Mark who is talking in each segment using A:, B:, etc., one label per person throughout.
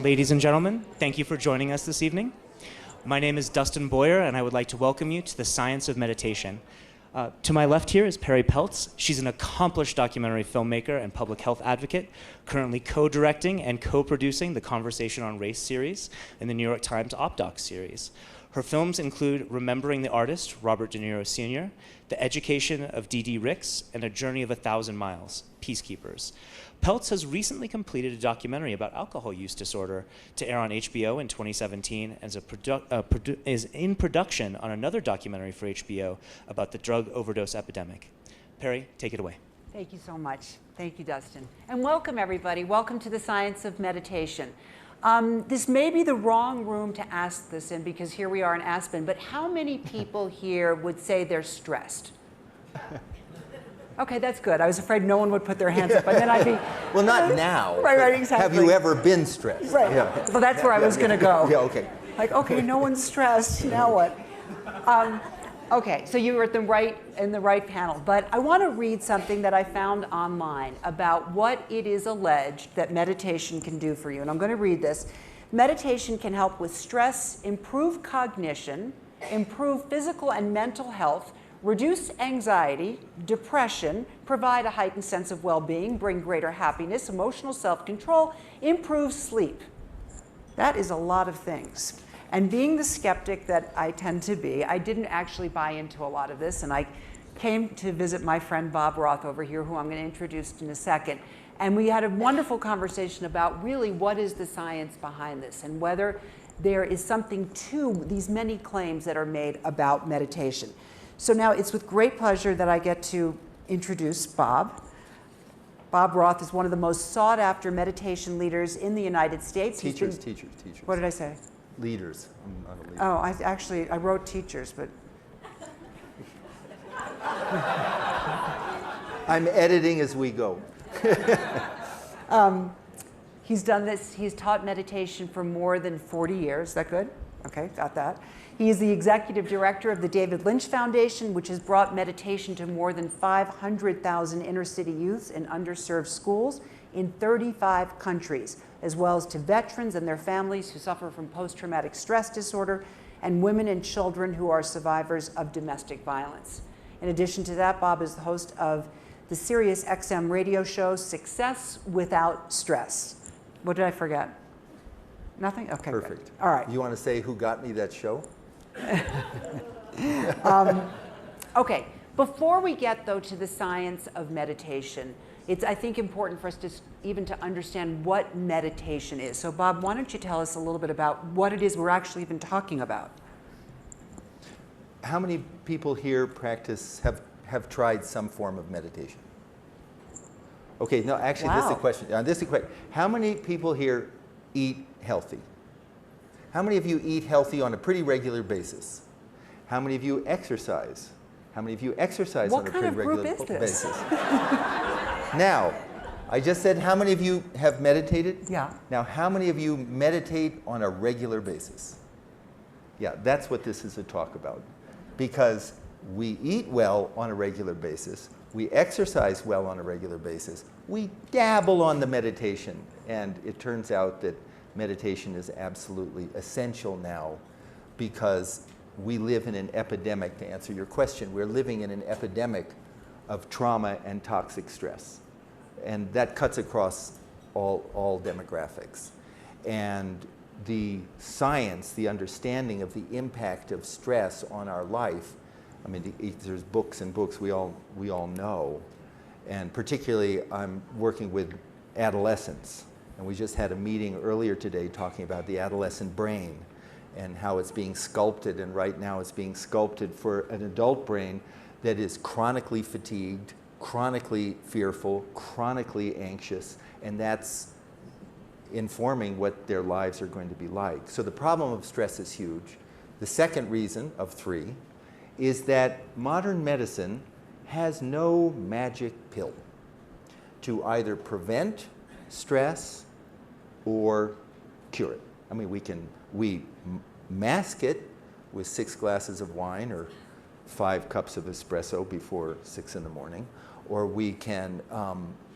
A: Ladies and gentlemen, thank you for joining us this evening. My name is Dustin Boyer, and I would like to welcome you to the Science of Meditation. To my left here is Perry Peltz. She's an accomplished documentary filmmaker and public health advocate, currently co-directing and co-producing the Conversation on Race series and the New York Times OpDoc series. Her films include Remembering the Artist, Robert De Niro Sr., The Education of D.D. Ricks, and A Journey of 1,000 Miles, Peacekeepers. Peltz has recently completed a documentary about alcohol use disorder to air on HBO in 2017 and is in production on another documentary for HBO about the drug overdose epidemic. Perry, take it away.
B: Thank you so much. Thank you, Dustin. And welcome, everybody. Welcome to the Science of Meditation. This may be the wrong room to ask this in because here we are in Aspen, but how many people here would say they're stressed? Okay, that's good. I was afraid no one would put their hands up, and then I'd be...
C: Well, not now.
B: Right, exactly.
C: Have you ever been stressed?
B: Right.
C: Yeah.
B: Well, that's where I was going to go.
C: Yeah, okay.
B: Like, okay, no one's stressed. Now what? Okay, so you were in the right panel. But I want to read something that I found online about what it is alleged that meditation can do for you. And I'm going to read this. Meditation can help with stress, improve cognition, improve physical and mental health, reduce anxiety, depression, provide a heightened sense of well-being, bring greater happiness, emotional self-control, improve sleep. That is a lot of things. And being the skeptic that I tend to be, I didn't actually buy into a lot of this, and I came to visit my friend Bob Roth over here, who I'm going to introduce in a second. And we had a wonderful conversation about really what is the science behind this and whether there is something to these many claims that are made about meditation. So now it's with great pleasure that I get to introduce Bob. Bob Roth is one of the most sought-after meditation leaders in the United States.
C: Teachers.
B: What did I say?
C: Leaders. I'm not a leader.
B: Oh, I wrote teachers, but...
C: I'm editing as we go.
B: He's done this. He's taught meditation for more than 40 years. Is that good? Okay, got that. He is the executive director of the David Lynch Foundation, which has brought meditation to more than 500,000 inner-city youths in underserved schools in 35 countries, as well as to veterans and their families who suffer from post-traumatic stress disorder and women and children who are survivors of domestic violence. In addition to that, Bob is the host of the Sirius XM radio show, Success Without Stress. What did I forget? Nothing? Okay,
C: perfect.
B: Good. All right.
C: You want to say who got me that show?
B: Okay, before we get, though, to the science of meditation, it's, I think, important for us to even to understand what meditation is. So, Bob, why don't you tell us a little bit about what it is we're actually even talking about?
C: How many people here have tried some form of meditation? Okay, no, actually,
B: wow.
C: This is a question. How many people here eat healthy? How many of you eat healthy on a pretty regular basis? How many of you exercise? How many of you exercise on a pretty regular basis? What kind of group is this? Now, I just said how many of you have meditated?
B: Yeah.
C: Now, how many of you meditate on a regular basis? Yeah, that's what this is a talk about. Because we eat well on a regular basis, we exercise well on a regular basis, we dabble on the meditation, and it turns out that meditation is absolutely essential now because we live in an epidemic. To answer your question, we're living in an epidemic of trauma and toxic stress. And that cuts across all demographics. And the science, the understanding of the impact of stress on our life, I mean, there's books and books we all know. And particularly, I'm working with adolescents. And we just had a meeting earlier today talking about the adolescent brain and how it's being sculpted. And right now it's being sculpted for an adult brain that is chronically fatigued, chronically fearful, chronically anxious. And that's informing what their lives are going to be like. So the problem of stress is huge. The second reason of 3 is that modern medicine has no magic pill to either prevent stress or cure it. I mean, we mask it with 6 glasses of wine or 5 cups of espresso before 6 in the morning, or we can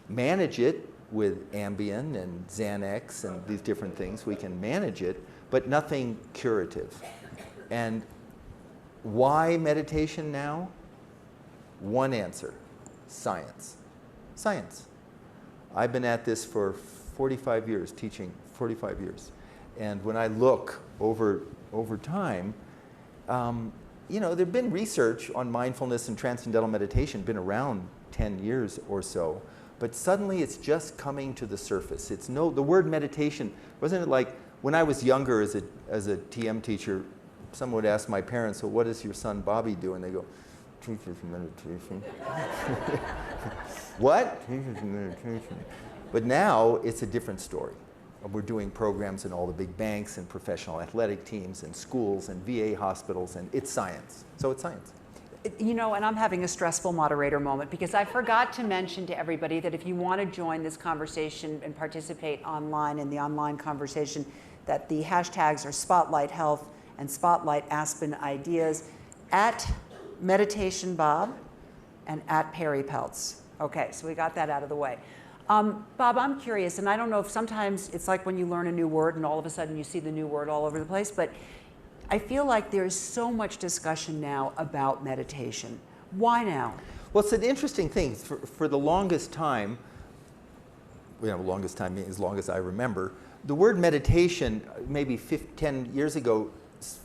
C: manage it with Ambien and Xanax and these different things. We can manage it, but nothing curative. And why meditation now? One answer: science. Science. I've been at this for 45 years, teaching 45 years. And when I look over time, you know, there's been research on mindfulness and transcendental meditation, been around 10 years or so, but suddenly it's just coming to the surface. It's the word meditation, wasn't it like when I was younger as a TM teacher, someone would ask my parents, so what does your son Bobby do? And they go, teaches meditation. What? Teaches meditation. But now it's a different story. We're doing programs in all the big banks and professional athletic teams and schools and VA hospitals, and it's science. So it's science.
B: You know, and I'm having a stressful moderator moment because I forgot to mention to everybody that if you want to join this conversation and participate online in the online conversation, that the hashtags are Spotlight Health and Spotlight Aspen Ideas, at Meditation Bob and at Perry Peltz. Okay, so we got that out of the way. Bob, I'm curious, and I don't know if sometimes it's like when you learn a new word and all of a sudden you see the new word all over the place, but I feel like there's so much discussion now about meditation. Why now?
C: Well, it's an interesting thing. For the longest time, you know, longest time as long as I remember, the word meditation, maybe 10 years ago,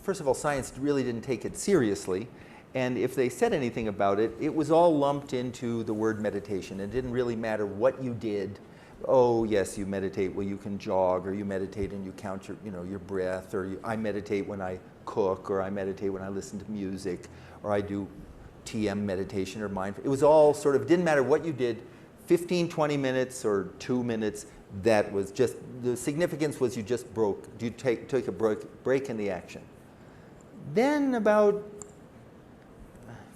C: first of all, science really didn't take it seriously. And if they said anything about it, it was all lumped into the word meditation. It didn't really matter what you did. Oh, yes, you meditate. Well, you can jog, or you meditate and you count your breath, or I meditate when I cook, or I meditate when I listen to music, or I do TM meditation or mindfulness. It was all sort of, didn't matter what you did, 15, 20 minutes or 2 minutes, that was just, the significance was you just broke, you took a break in the action. Then about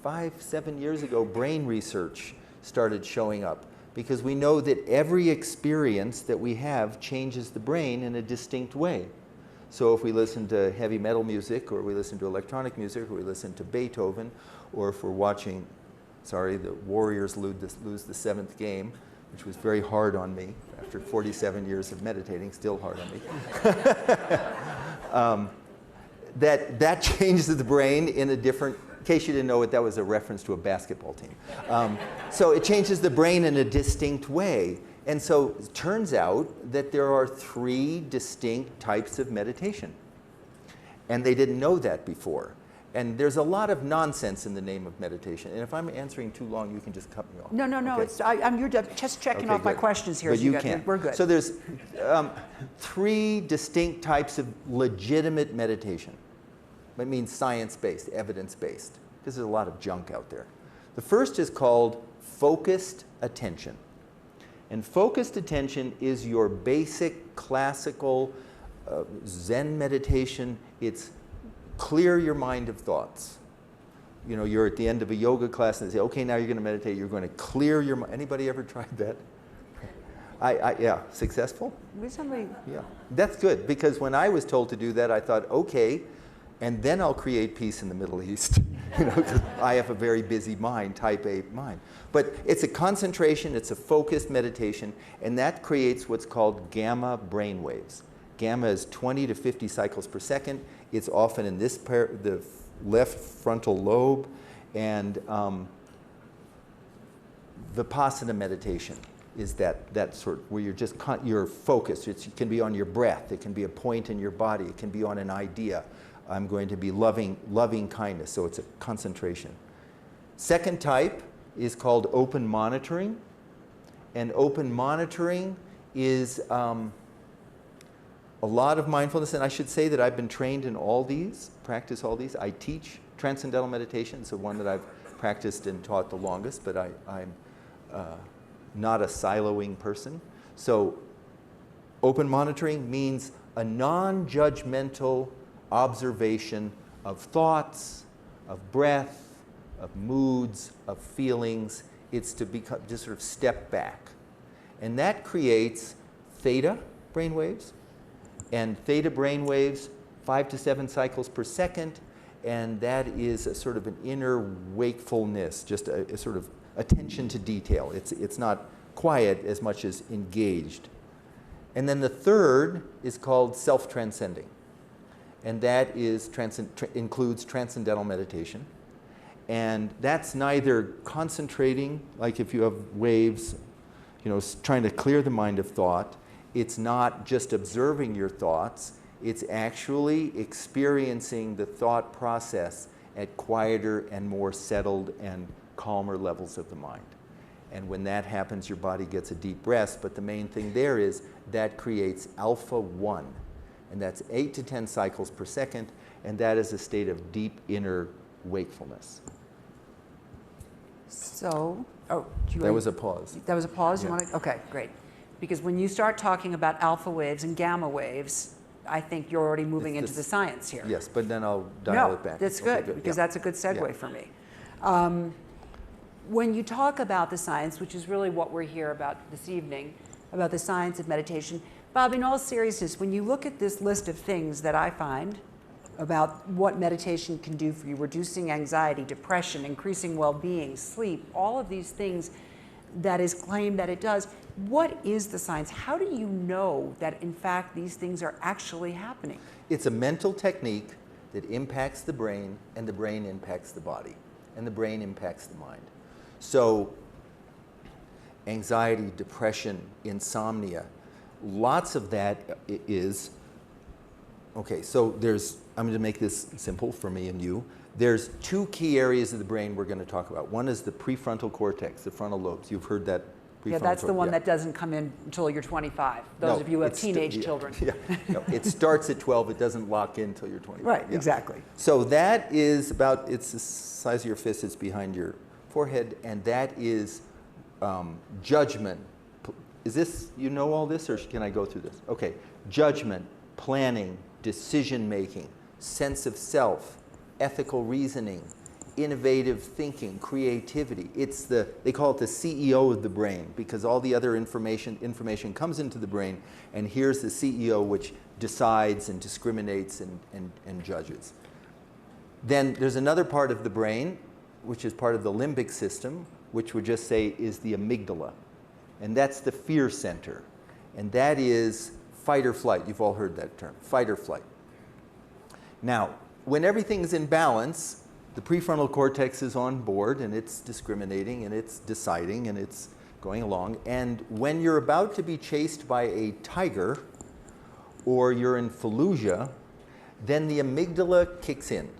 C: 5, 7 years ago, brain research started showing up, because we know that every experience that we have changes the brain in a distinct way. So if we listen to heavy metal music, or we listen to electronic music, or we listen to Beethoven, or if we're watching, the Warriors lose the 7th game, which was very hard on me after 47 years of meditating, still hard on me. That changes the brain in a different. In case you didn't know it, that was a reference to a basketball team. So it changes the brain in a distinct way. And so it turns out that there are 3 distinct types of meditation. And they didn't know that before. And there's a lot of nonsense in the name of meditation. And if I'm answering too long, you can just cut me off.
B: No. Okay. You're just checking off my questions here.
C: But you can't.
B: We're good.
C: So there's 3 distinct types of legitimate meditation. It means science-based, evidence-based, because there's a lot of junk out there. The first is called focused attention. And focused attention is your basic classical Zen meditation. It's clear your mind of thoughts. You know, you're at the end of a yoga class and they say, okay, now you're going to meditate. You're going to clear your mind. Anybody ever tried that? Yeah, successful? Yeah, that's good, because when I was told to do that, I thought, okay, and then I'll create peace in the Middle East. You know, 'cause I have a very busy mind, type A mind. But it's a concentration, it's a focused meditation, and that creates what's called gamma brain waves. Gamma is 20 to 50 cycles per second. It's often in the left frontal lobe, and Vipassana meditation is that sort where you're focused. It can be on your breath. It can be a point in your body. It can be on an idea. I'm going to be loving kindness, so it's a concentration. Second type is called open monitoring. And open monitoring is a lot of mindfulness, and I should say that I've been trained in all these, practice all these. I teach transcendental meditation. It's the one that I've practiced and taught the longest, but I'm not a siloing person. So open monitoring means a non-judgmental observation of thoughts, of breath, of moods, of feelings. It's to just sort of step back. And that creates theta brainwaves, and theta brainwaves, 5 to 7 cycles per second, and that is a sort of an inner wakefulness, just a sort of attention to detail. It's not quiet as much as engaged. And then the third is called self-transcending. And that is includes transcendental meditation. And that's neither concentrating, like if you have waves, trying to clear the mind of thought. It's not just observing your thoughts. It's actually experiencing the thought process at quieter and more settled and calmer levels of the mind. And when that happens, your body gets a deep rest. But the main thing there is that creates alpha 1. And that's 8 to 10 cycles per second. And that is a state of deep inner wakefulness.
B: So,
C: that was a pause.
B: That was a pause?
C: Yeah.
B: You want to? Okay, great. Because when you start talking about alpha waves and gamma waves, I think you're already moving into the science here.
C: Yes, but then I'll dial it back.
B: That's good, because that's a good segue for me. When you talk about the science, which is really what we're here about this evening, about the science of meditation, Bob, in all seriousness, when you look at this list of things that I find about what meditation can do for you, reducing anxiety, depression, increasing well-being, sleep, all of these things that is claimed that it does, what is the science? How do you know that, in fact, these things are actually happening?
C: It's a mental technique that impacts the brain, and the brain impacts the body, and the brain impacts the mind. So anxiety, depression, insomnia, lots of that is, okay, so I'm going to make this simple for me and you. There's 2 key areas of the brain we're going to talk about. One is the prefrontal cortex, the frontal lobes. You've heard that.
B: Yeah, that's the one that doesn't come in until you're 25. Those of you who have teenage children.
C: Yeah. No, it starts at 12. It doesn't lock in until you're 25.
B: Right, exactly.
C: So that is it's the size of your fist. It's behind your forehead, and that is judgment. Is this, all this, or can I go through this? Okay. Judgment, planning, decision-making, sense of self, ethical reasoning, innovative thinking, creativity. They call it the CEO of the brain, because all the other information comes into the brain, and here's the CEO which decides and discriminates and judges. Then there's another part of the brain, which is part of the limbic system, which would just say is the amygdala. And that's the fear center. And that is fight or flight. You've all heard that term, fight or flight. Now, when everything's in balance, the prefrontal cortex is on board, and it's discriminating, and it's deciding, and it's going along. And when you're about to be chased by a tiger, or you're in Fallujah, then the amygdala kicks in,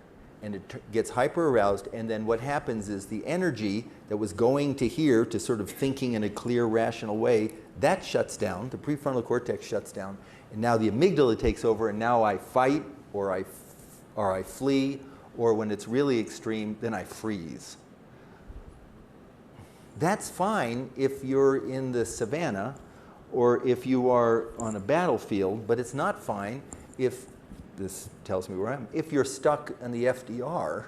C: and it gets hyper-aroused. And then what happens is the energy that was going to here, to sort of thinking in a clear, rational way, that shuts down. The prefrontal cortex shuts down. And now the amygdala takes over, and now I fight, or I flee, or when it's really extreme, then I freeze. That's fine if you're in the savannah or if you are on a battlefield, but it's not fine if, this tells me where I am, if you're stuck in the FDR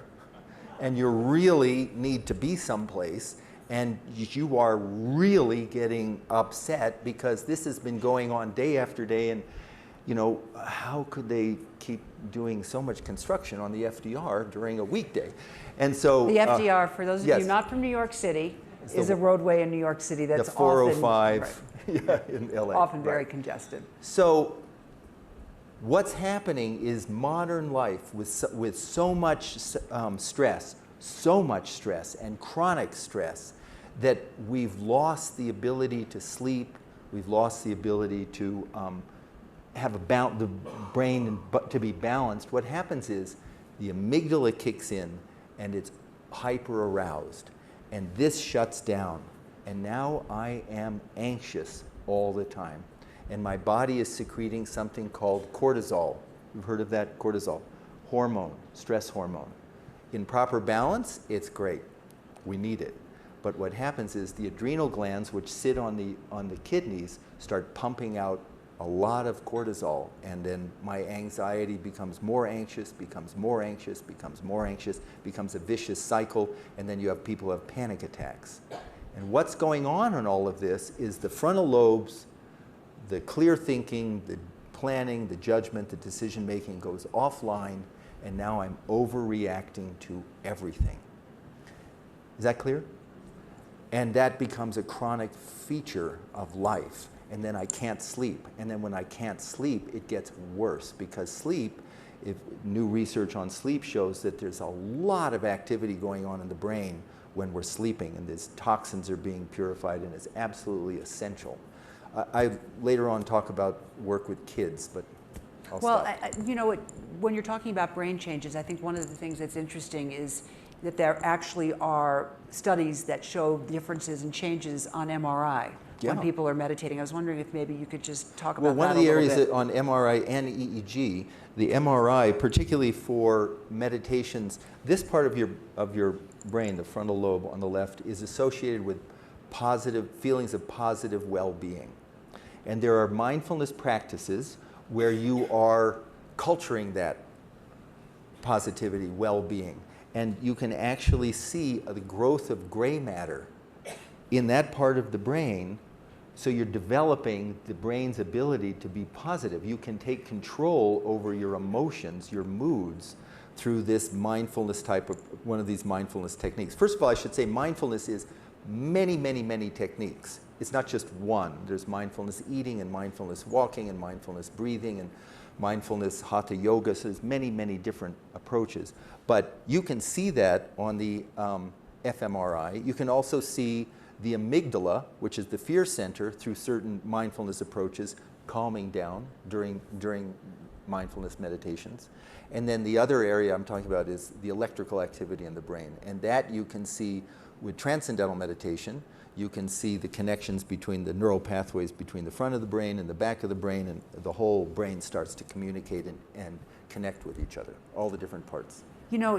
C: and you really need to be someplace and you are really getting upset because this has been going on day after day, and how could they keep doing so much construction on the FDR during a weekday? And so
B: the FDR, for those of
C: yes.
B: you not from New York City, is a roadway in New York City that's
C: the 405
B: often,
C: right. In LA.
B: Often very congested.
C: So what's happening is modern life with so much stress and chronic stress, that we've lost the ability to sleep, we've lost the ability to have the brain to be balanced. What happens is the amygdala kicks in and it's hyper aroused, and this shuts down, and now I am anxious all the time, and my body is secreting something called cortisol. You've heard of that? Cortisol hormone, stress hormone. In proper balance, it's great. We need it. But what happens is the adrenal glands, which sit on the kidneys, start pumping out a lot of cortisol, and then my anxiety becomes more anxious, becomes more anxious, becomes more anxious, becomes a vicious cycle, and then you have people who have panic attacks. And what's going on in all of this is the frontal lobes, the clear thinking, the planning, the judgment, the decision making goes offline, and now I'm overreacting to everything. Is that clear? And that becomes a chronic feature of life. And then I can't sleep. And then when I can't sleep, it gets worse because sleep, if new research on sleep shows that there's a lot of activity going on in the brain when we're sleeping, and these toxins are being purified, and it's absolutely essential. I later on talk about work with kids, but I'll stop.
B: You know, when you're talking about brain changes, I think one of the things that's interesting is that there actually are studies that show differences and changes on MRI when people are meditating. I was wondering if maybe you could just talk about that a little bit.
C: Well, one of the areas that on MRI and EEG, the MRI, particularly for meditations, this part of your brain, the frontal lobe on the left, is associated with positive feelings of positive well-being. And there are mindfulness practices where you are culturing that positivity, well-being. And you can actually see the growth of gray matter in that part of the brain. So you're developing the brain's ability to be positive. You can take control over your emotions, your moods, through this mindfulness type of, one of these mindfulness techniques. First of all, I should say mindfulness is many, many, many techniques. It's not just one. There's mindfulness eating and mindfulness walking and mindfulness breathing and mindfulness hatha yoga. So there's many, many different approaches. But you can see that on the fMRI. You can also see the amygdala, which is the fear center, through certain mindfulness approaches, calming down during mindfulness meditations. And then the other area I'm talking about is the electrical activity in the brain. And that you can see with transcendental meditation. You can see the connections between the neural pathways between the front of the brain and the back of the brain, and the whole brain starts to communicate and connect with each other, all the different parts.
B: You know,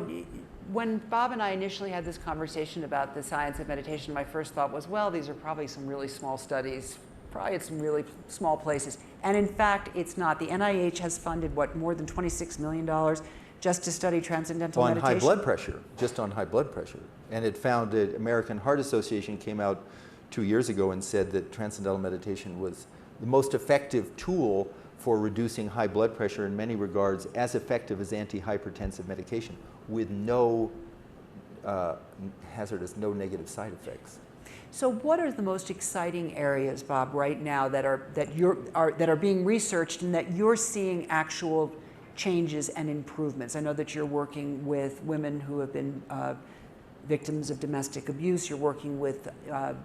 B: when Bob and I initially had this conversation about the science of meditation, my first thought was, well, these are probably some really small studies, probably at some really small places. And in fact, it's not. The NIH has funded, what, more than $26 million just to study transcendental meditation?
C: On high blood pressure, just on high blood pressure. And it found that American Heart Association came out 2 years ago and said that transcendental meditation was the most effective tool for reducing high blood pressure, in many regards as effective as antihypertensive medication, with no hazardous, no negative side effects.
B: So what are the most exciting areas, Bob, right now that are being researched and that you're seeing actual changes and improvements? I know that you're working with women who have been victims of domestic abuse. You're working with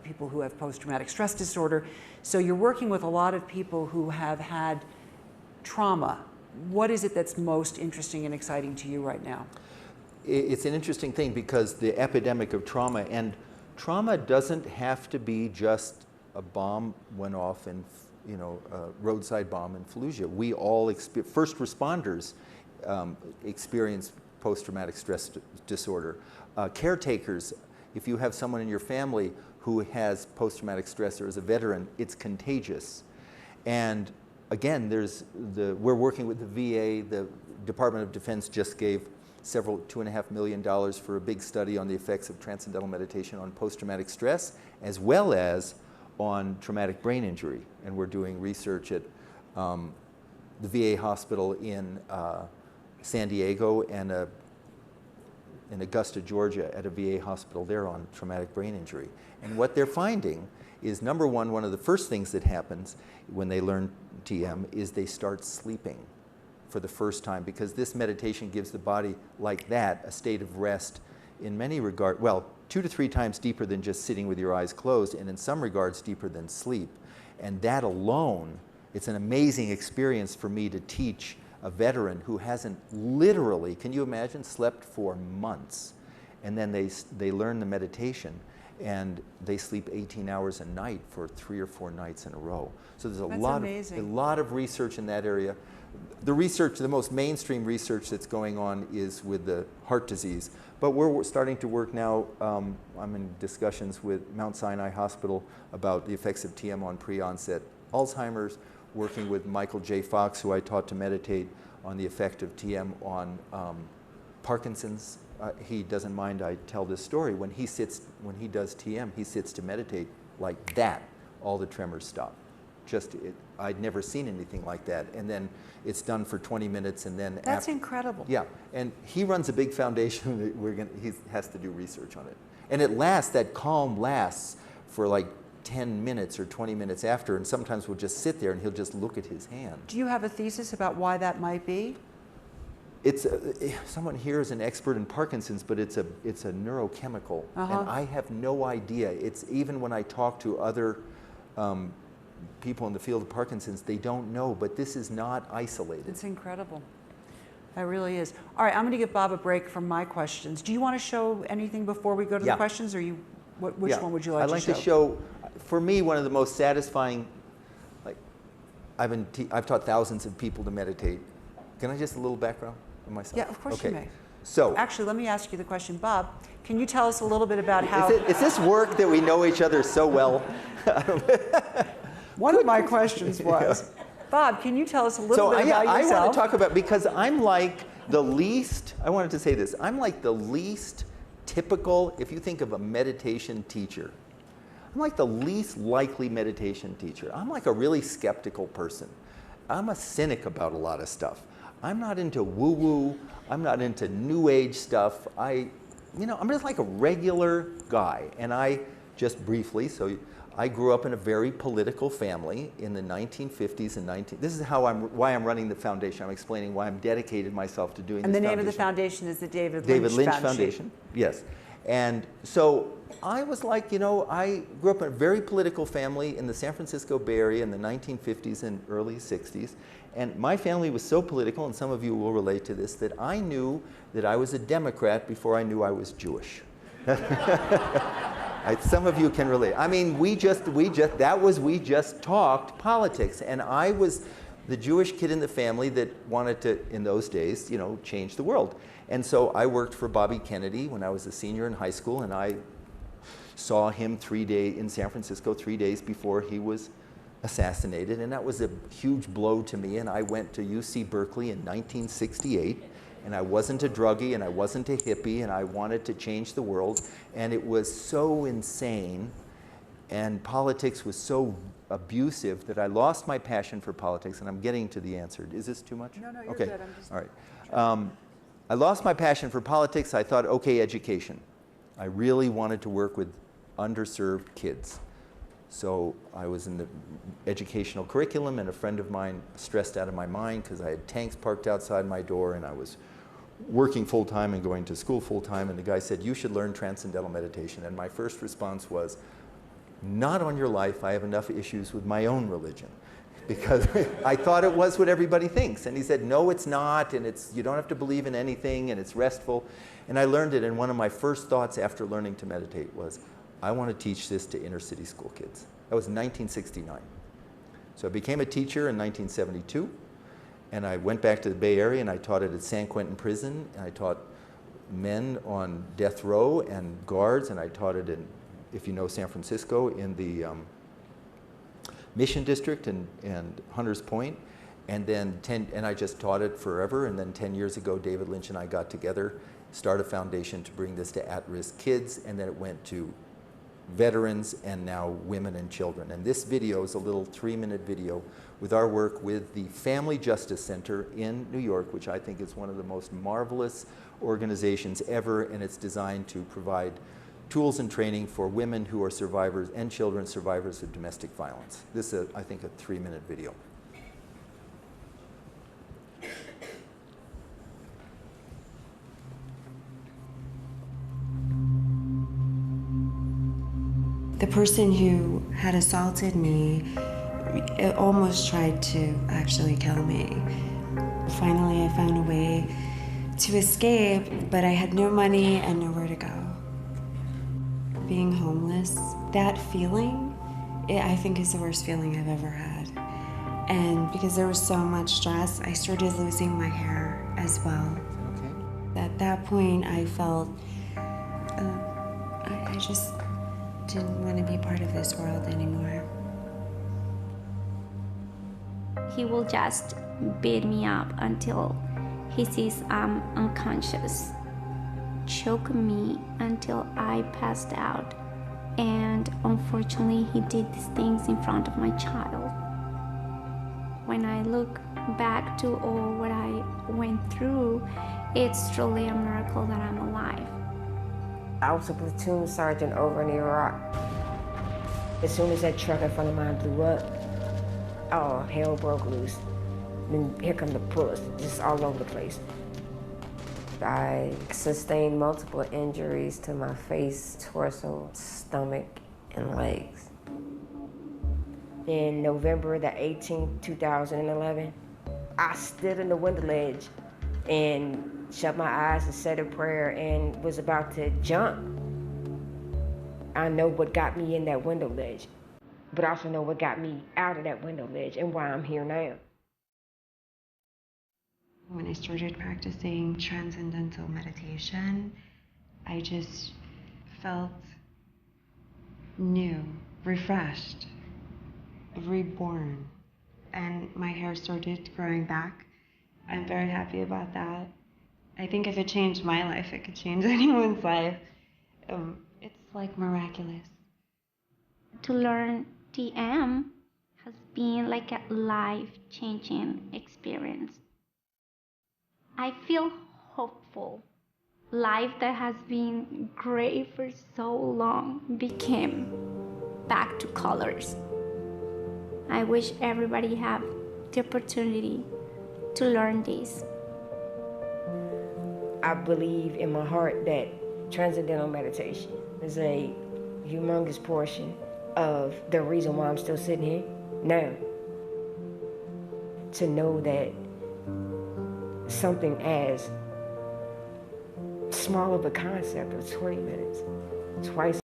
B: people who have post-traumatic stress disorder. So you're working with a lot of people who have had trauma. What is it that's most interesting and exciting to you right now?
C: It's an interesting thing because the epidemic of trauma, and trauma doesn't have to be just a bomb went off in, you know, a roadside bomb in Fallujah. We all, first responders experience post-traumatic stress disorder. Caretakers, if you have someone in your family who has post-traumatic stress or is a veteran, it's contagious. And again, we're working with the VA. The Department of Defense just gave $2.5 million for a big study on the effects of transcendental meditation on post-traumatic stress, as well as on traumatic brain injury. And we're doing research at the VA hospital in San Diego and in Augusta, Georgia, at a VA hospital there on traumatic brain injury. And what they're finding is, number one of the first things that happens when they learn TM is they start sleeping for the first time, because this meditation gives the body, like that, a state of rest in many regards, well, 2 to 3 times deeper than just sitting with your eyes closed, and in some regards deeper than sleep. And that alone, it's an amazing experience for me to teach a veteran who hasn't literally, can you imagine, slept for months. And then they learn the meditation and they sleep 18 hours a night for 3 or 4 nights in a row. So there's a lot of research in that area. The research, the most mainstream research that's going on is with the heart disease. But we're starting to work now, I'm in discussions with Mount Sinai Hospital about the effects of TM on pre-onset Alzheimer's, working with Michael J. Fox, who I taught to meditate, on the effect of TM on Parkinson's. He doesn't mind I tell this story. When he does TM, he sits to meditate like that. All the tremors stop. I'd never seen anything like that. And then it's done for 20 minutes, and then
B: That's incredible.
C: Yeah, and he runs a big foundation. He has to do research on it. And it lasts, that calm lasts for like 10 minutes or 20 minutes after, and sometimes we'll just sit there and he'll just look at his hand.
B: Do you have a thesis about why that might be?
C: It's someone here is an expert in Parkinson's, but it's a neurochemical, and I have no idea. It's even when I talk to other people in the field of Parkinson's, they don't know, but this is not isolated.
B: It's incredible. That really is. All right, I'm going to give Bob a break from my questions. Do you want to show anything before we go to the questions, or which one would you like to show?
C: I'd like to show, for me, one of the most satisfying, like, I've taught thousands of people to meditate. Can I just a little background on myself?
B: Yeah, of course you may.
C: So,
B: actually, let me ask you the question, Bob. Can you tell us a little bit about how...
C: Is this work that we know each other so well?
B: One of my questions was, Bob, can you tell us a little bit about yourself?
C: I want to talk about, because I'm like the least, I wanted to say this, I'm like the least typical, if you think of a meditation teacher, I'm like the least likely meditation teacher. I'm like a really skeptical person. I'm a cynic about a lot of stuff. I'm not into woo-woo, I'm not into new age stuff. I'm just like a regular guy. And I, just briefly, so I grew up in a very political family in the 1950s and this is why I'm running the foundation. I'm explaining why I'm dedicated myself to doing this foundation.
B: And the name of the foundation is the David
C: Lynch Foundation. Yes. And so I was like, I grew up in a very political family in the San Francisco Bay Area in the 1950s and early 60s. And my family was so political, and some of you will relate to this, that I knew that I was a Democrat before I knew I was Jewish. Some of you can relate. I mean, we just talked politics, and I was the Jewish kid in the family that wanted to, in those days, change the world. And so I worked for Bobby Kennedy when I was a senior in high school, and I saw him in San Francisco 3 days before he was assassinated, and that was a huge blow to me. And I went to UC Berkeley in 1968. And I wasn't a druggie, and I wasn't a hippie, and I wanted to change the world. And it was so insane, and politics was so abusive that I lost my passion for politics. And I'm getting to the answer. Is this too much?
B: No, you're
C: okay.
B: good. I'm just...
C: All right. I lost my passion for politics. I thought, okay, education. I really wanted to work with underserved kids. So I was in the educational curriculum, and a friend of mine stressed out of my mind because I had tanks parked outside my door, and I was working full-time and going to school full-time, and the guy said, you should learn transcendental meditation. And my first response was, not on your life. I have enough issues with my own religion. Because I thought it was what everybody thinks. And he said, no, it's not, and you don't have to believe in anything, and it's restful. And I learned it, and one of my first thoughts after learning to meditate was, I want to teach this to inner city school kids. That was 1969. So I became a teacher in 1972, and I went back to the Bay Area, and I taught it at San Quentin Prison, and I taught men on death row and guards, and I taught it in, if you know San Francisco, in the Mission District and Hunters Point, and then I just taught it forever. And then 10 years ago, David Lynch and I got together, started a foundation to bring this to at-risk kids, and then it went to veterans and now women and children. And this video is a little 3-minute video with our work with the Family Justice Center in New York, which I think is one of the most marvelous organizations ever, and it's designed to provide tools and training for women who are survivors and children survivors of domestic violence. This is, I think, a 3-minute video.
D: The person who had assaulted me almost tried to actually kill me. Finally, I found a way to escape, but I had no money and nowhere to go. Being homeless, that feeling, I think is the worst feeling I've ever had. And because there was so much stress, I started losing my hair as well. Okay. At that point, I felt, I just didn't want to be part of this world anymore.
E: He will just beat me up until he sees I'm unconscious, choke me until I passed out, and unfortunately he did these things in front of my child. When I look back to all what I went through, it's truly a miracle that I'm alive.
F: I was a platoon sergeant over in Iraq. As soon as that truck in front of mine blew up, oh, hell broke loose. Then here come the bullets, just all over the place. I sustained multiple injuries to my face, torso, stomach, and legs. In November the 18th, 2011, I stood in the window ledge and shut my eyes and said a prayer and was about to jump. I know what got me in that window ledge, but I also know what got me out of that window ledge and why I'm here now.
D: When I started practicing transcendental meditation, I just felt new, refreshed, reborn, and my hair started growing back. I'm very happy about that. I think if it changed my life, it could change anyone's life. It's like miraculous.
E: To learn TM has been like a life-changing experience. I feel hopeful. Life that has been gray for so long became back to colors. I wish everybody had the opportunity to learn this.
F: I believe in my heart that transcendental meditation is a humongous portion of the reason why I'm still sitting here now. To know that something as small of a concept of 20 minutes, twice.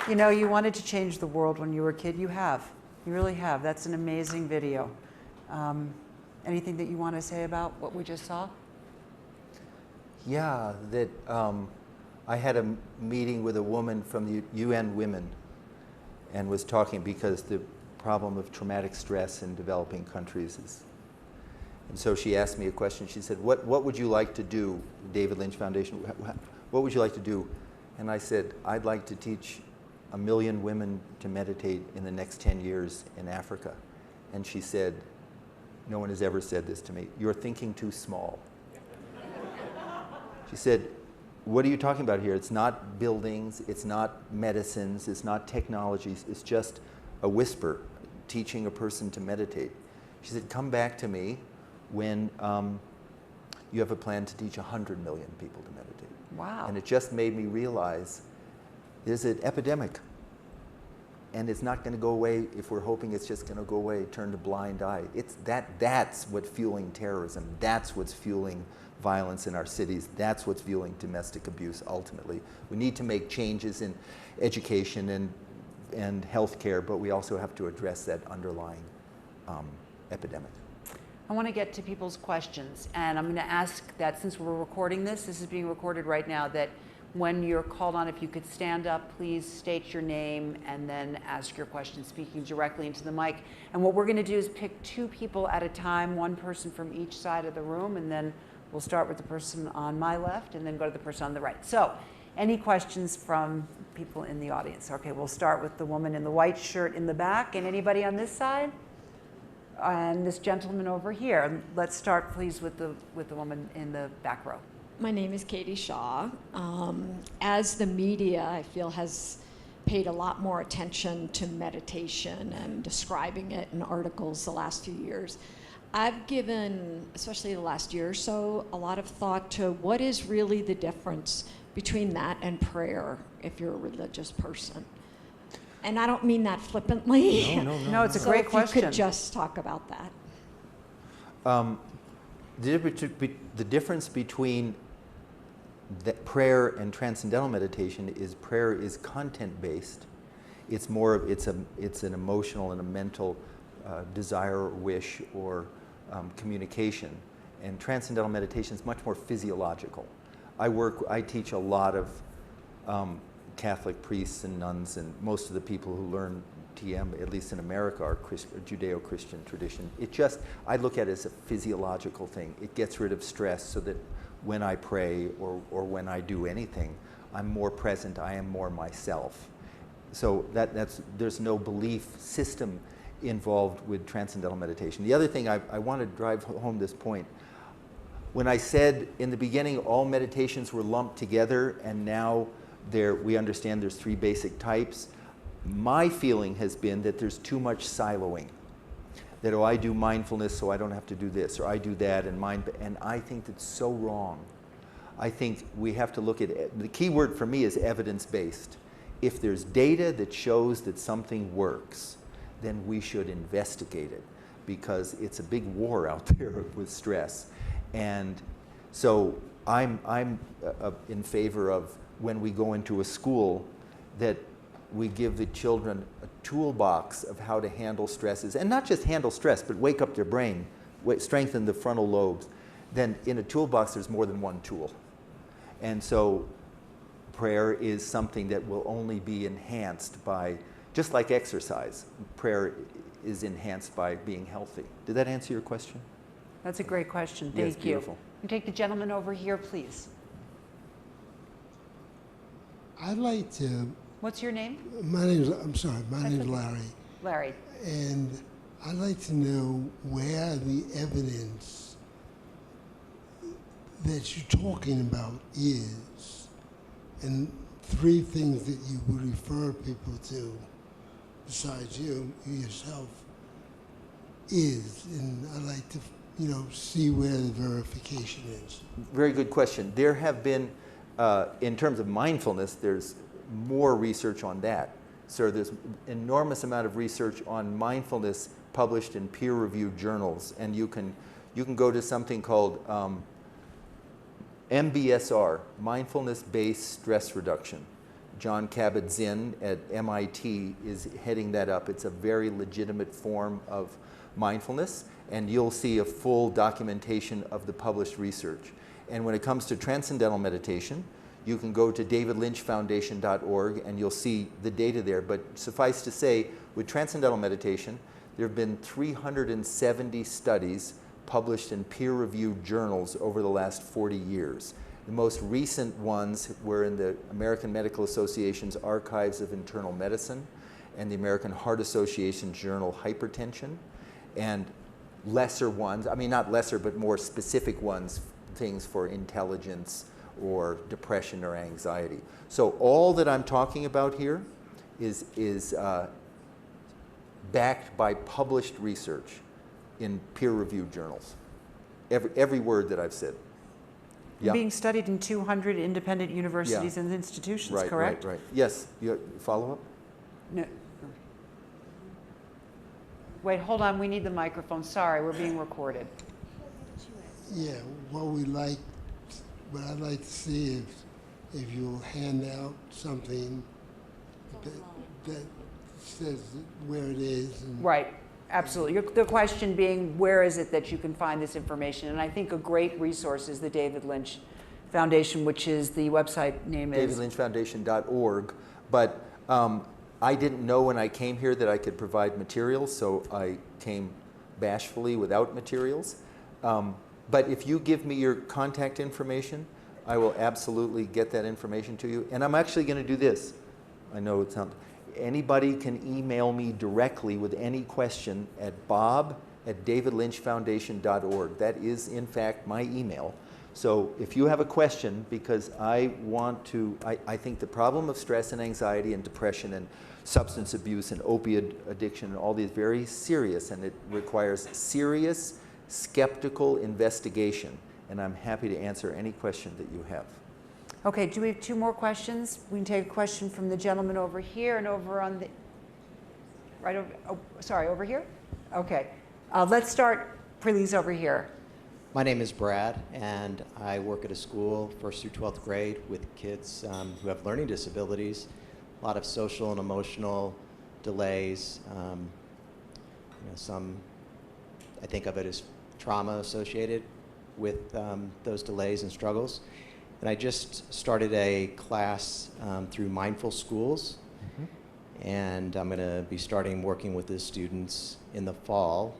B: You know, you wanted to change the world when you were a kid. You have. You really have. That's an amazing video. Anything that you want to say about what we just saw?
C: Yeah, that I had a meeting with a woman from the UN Women and was talking because the problem of traumatic stress in developing countries is, and so she asked me a question. She said, what would you like to do, David Lynch Foundation, what would you like to do? And I said, I'd like to teach 1 million women to meditate in the next 10 years in Africa. And she said, no one has ever said this to me, you're thinking too small. She said, what are you talking about here? It's not buildings, it's not medicines, it's not technologies, it's just a whisper, teaching a person to meditate. She said, come back to me when you have a plan to teach 100 million people to meditate.
B: Wow.
C: And it just made me realize there's an epidemic, and it's not going to go away if we're hoping it's just going to go away, turn a blind eye. That's what's fueling terrorism. That's what's fueling violence in our cities. That's what's fueling domestic abuse ultimately. We need to make changes in education and healthcare, but we also have to address that underlying epidemic.
B: I want to get to people's questions, and I'm going to ask that since we're recording this is being recorded right now, that when you're called on, if you could stand up, please state your name and then ask your question, speaking directly into the mic. And what we're going to do is pick 2 people at a time, 1 person from each side of the room, and then we'll start with the person on my left and then go to the person on the right. So, any questions from people in the audience? Okay, we'll start with the woman in the white shirt in the back, and anybody on this side? And this gentleman over here. Let's start, please, with the woman in the back row.
G: My name is Katie Shaw. As the media, I feel, has paid a lot more attention to meditation and describing it in articles the last few years, I've given, especially the last year or so, a lot of thought to what is really the difference between that and prayer if you're a religious person. And I don't mean that flippantly.
B: No, it's a great question.
G: So if you could just talk about that.
C: The difference between prayer and transcendental meditation is prayer is content-based. It's more of it's an emotional and a mental desire or wish or communication. And transcendental meditation is much more physiological. I teach a lot of Catholic priests and nuns, and most of the people who learn TM, at least in America, are Judeo-Christian tradition. I look at it as a physiological thing. It gets rid of stress so that when I pray or when I do anything, I'm more present, I am more myself. So there's no belief system involved with transcendental meditation. The other thing, I want to drive home this point. When I said in the beginning all meditations were lumped together and now we understand there's 3 basic types, my feeling has been that there's too much siloing. That, I do mindfulness so I don't have to do this, or I do that, and I think that's so wrong. I think we have to look at it. The key word for me is evidence-based. If there's data that shows that something works, then we should investigate it, because it's a big war out there with stress. And so I'm in favor of, when we go into a school, that we give the children a toolbox of how to handle stresses, and not just handle stress, but wake up their brain, strengthen the frontal lobes. Then in a toolbox, there's more than one tool. And so prayer is something that will only be enhanced by, just like exercise, prayer is enhanced by being healthy. Did that answer your question?
B: That's a great question.
C: Yes,
B: Thank you.
C: beautiful.
B: And take the gentleman over here, please.
H: I'd like to.
B: What's your name?
H: My name's
B: okay.
H: Larry.
B: Larry.
H: And I'd like to know where the evidence that you're talking about is, and 3 things that you would refer people to, besides you yourself, is. And I'd like to, see where the verification is.
C: Very good question. There have been, in terms of mindfulness, there's more research on that. So there's enormous amount of research on mindfulness published in peer-reviewed journals, and you can go to something called MBSR, Mindfulness-Based Stress Reduction. John Kabat-Zinn at MIT is heading that up. It's a very legitimate form of mindfulness, and you'll see a full documentation of the published research. And when it comes to transcendental meditation, you can go to davidlynchfoundation.org and you'll see the data there. But suffice to say, with transcendental meditation, there have been 370 studies published in peer-reviewed journals over the last 40 years. The most recent ones were in the American Medical Association's Archives of Internal Medicine and the American Heart Association's journal Hypertension, and lesser ones, I mean not lesser, but more specific ones, things for intelligence or depression or anxiety. So all that I'm talking about here is backed by published research in peer-reviewed journals. Every word that I've said. Yeah.
B: Being studied in 200 independent universities and institutions,
C: right,
B: correct?
C: Right. Yes. You follow up?
B: No. Wait, hold on. We need the microphone. Sorry, we're being recorded.
H: Yeah. What I'd like to see if you'll hand out something that says where it is. And
B: Right. Absolutely. The question being, where is it that you can find this information? And I think a great resource is the David Lynch Foundation, which is the website name is
C: davidlynchfoundation.org. But I didn't know when I came here that I could provide materials, so I came bashfully without materials. But if you give me your contact information, I will absolutely get that information to you. And I'm actually going to do this. I know it sounds... Anybody can email me directly with any question at bob@davidlynchfoundation.org. That is, in fact, my email. So if you have a question, because I think the problem of stress and anxiety and depression and substance abuse and opiate addiction and all these very serious, and it requires serious, skeptical investigation. And I'm happy to answer any question that you have.
B: Okay, do we have 2 more questions? We can take a question from the gentleman over here and over on the, right over, oh, sorry, over here? Okay, let's start, please, over here.
I: My name is Brad, and I work at a school, 1st through 12th grade, with kids who have learning disabilities, a lot of social and emotional delays. Some, I think of it as trauma associated with those delays and struggles. And I just started a class through Mindful Schools. And I'm going to be starting working with the students in the fall,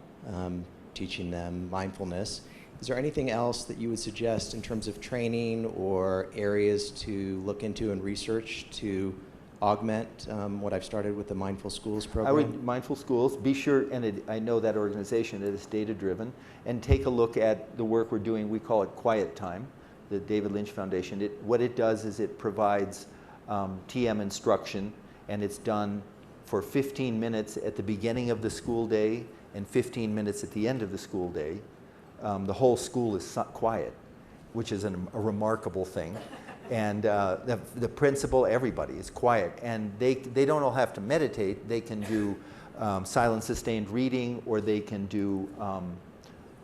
I: teaching them mindfulness. Is there anything else that you would suggest in terms of training or areas to look into and research to augment what I've started with the Mindful Schools program?
C: Mindful Schools, be sure, and I know that organization, it is data-driven, and take a look at the work we're doing. We call it Quiet Time, the David Lynch Foundation. What it does is it provides TM instruction, and it's done for 15 minutes at the beginning of the school day and 15 minutes at the end of the school day. The whole school is quiet, which is a remarkable thing. And the principal, everybody is quiet. And they don't all have to meditate. They can do silent sustained reading, or they can do